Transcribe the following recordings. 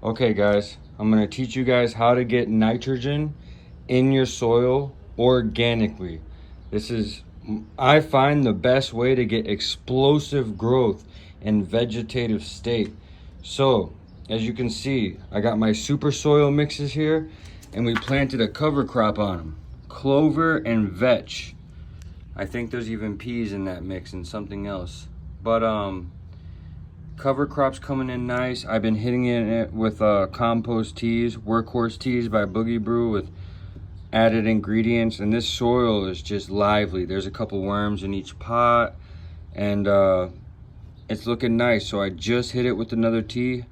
Okay guys, I'm going to teach you guys how to get nitrogen in your soil organically. This is, I find, the best way to get explosive growth in vegetative state. So, as you can see, I got my super soil mixes here and we planted a cover crop on them. Clover and vetch. I think there's even peas in that mix and something else. But cover crops coming in nice. I've been hitting it with compost teas, workhorse teas by Boogie Brew with added ingredients, and this soil is just lively. There's a couple worms in each pot, and it's looking nice. So I just hit it with another tea,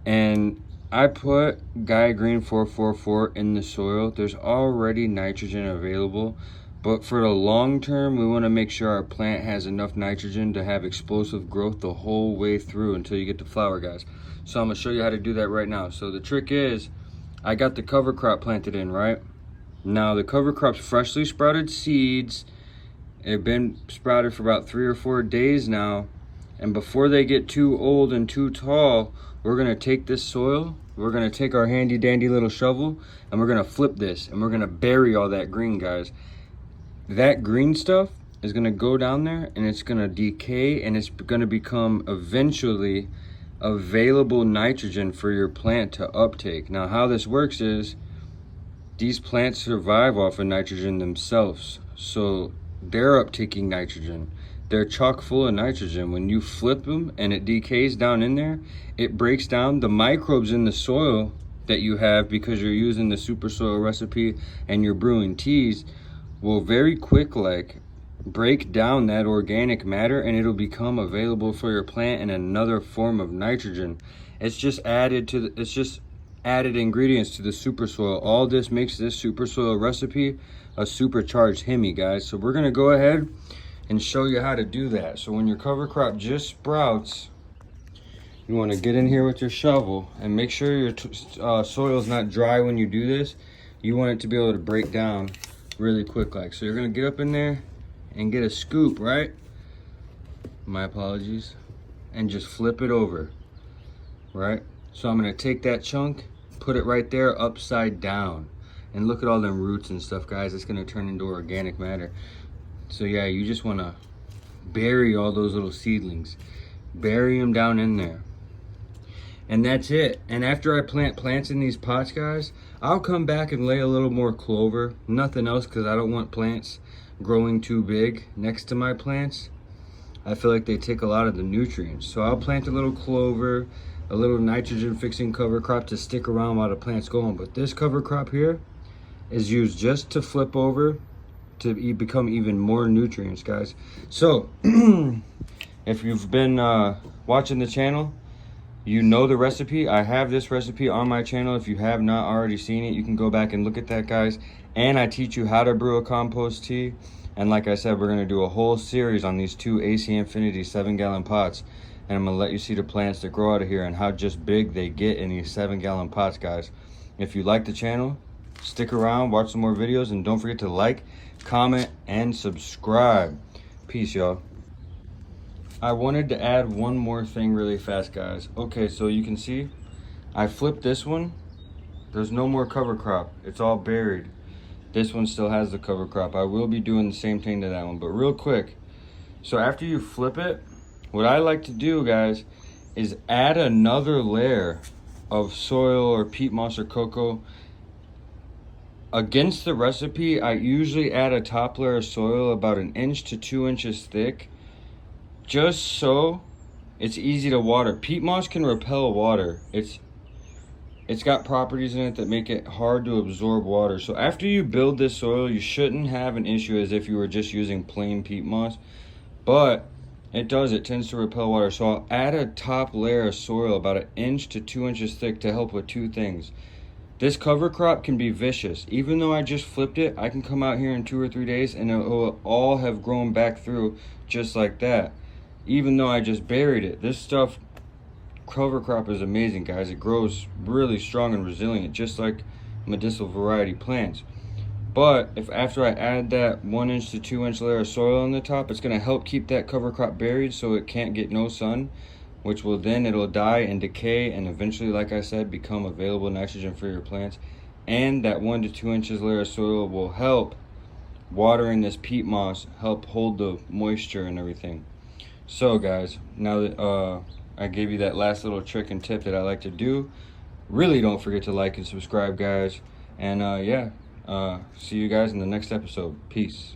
and I put Gaia Green 444 in the soil. There's already nitrogen available, but for the long term, we want to make sure our plant has enough nitrogen to have explosive growth the whole way through until you get to flower, guys. So I'm going to show you how to do that right now. So the trick is, I got the cover crop planted in, right? Now the cover crop's freshly sprouted seeds. They've been sprouted for about 3 or 4 days now. And before they get too old and too tall, we're going to take this soil, we're going to take our handy dandy little shovel, and we're going to flip this, and we're going to bury all that green, guys. That green stuff is going to go down there and it's going to decay, and it's going to become eventually available nitrogen for your plant to uptake. Now how this works is these plants survive off of nitrogen themselves, so they're uptaking nitrogen. They're chock full of nitrogen. When you flip them and it decays down in there, it breaks down the microbes in the soil that you have because you're using the super soil recipe and you're brewing teas, will very quick break down that organic matter, and it'll become available for your plant in another form of nitrogen. It's just added ingredients to the super soil. All this makes this super soil recipe a supercharged Hemi, guys. So we're gonna go ahead and show you how to do that. So when your cover crop just sprouts, you want to get in here with your shovel and make sure your soil is not dry when you do this. You want it to be able to break down really quick like. So you're gonna get up in there and get a scoop, right? My apologies. And just flip it over, right? So I'm gonna take that chunk, put it right there upside down, and look at all them roots and stuff, guys. It's gonna turn into organic matter. So yeah, you just wanna bury all those little seedlings. Bury them down in there. And that's it. And after I plant plants in these pots, guys, I'll come back and lay a little more clover. Nothing else, because I don't want plants growing too big next to my plants. I feel like they take a lot of the nutrients. So I'll plant a little clover, a little nitrogen fixing cover crop to stick around while the plant's going. But this cover crop here is used just to flip over to become even more nutrients, guys. So if you've been watching the channel, you know the recipe. I have this recipe on my channel. If you have not already seen it, you can go back and look at that, guys. And I teach you how to brew a compost tea. And like I said, we're going to do a whole series on these 2 AC Infinity 7-gallon pots. And I'm going to let you see the plants that grow out of here and how just big they get in these 7-gallon pots, guys. If you like the channel, stick around, watch some more videos, and don't forget to like, comment, and subscribe. Peace, y'all. I wanted to add one more thing really fast, guys. Okay, so you can see I flipped this one. There's no more cover crop. It's all buried. This one still has the cover crop. I will be doing the same thing to that one, but real quick. So after you flip it, what I like to do, guys, is add another layer of soil or peat moss or cocoa. Against the recipe, I usually add a top layer of soil about 1 inch to 2 inches thick, just so it's easy to water. Peat moss can repel water. It's got properties in it that make it hard to absorb water. So after you build this soil, you shouldn't have an issue as if you were just using plain peat moss, but it tends to repel water. So I'll add a top layer of soil about 1 inch to 2 inches thick to help with 2 things. This cover crop can be vicious. Even though I just flipped it, I can come out here in 2 or 3 days and it will all have grown back through just like that. Even though I just buried it. This stuff, cover crop, is amazing, guys. It grows really strong and resilient, just like medicinal variety plants. But if after I add that 1 inch to 2 inch layer of soil on the top, it's going to help keep that cover crop buried so it can't get no sun. which will then it'll die and decay and eventually, like I said, become available nitrogen for your plants. And that 1 to 2 inches layer of soil will help watering this peat moss, help hold the moisture and everything. So guys, now that I gave you that last little trick and tip that I like to do, really don't forget to like and subscribe, guys. And yeah, see you guys in the next episode. Peace.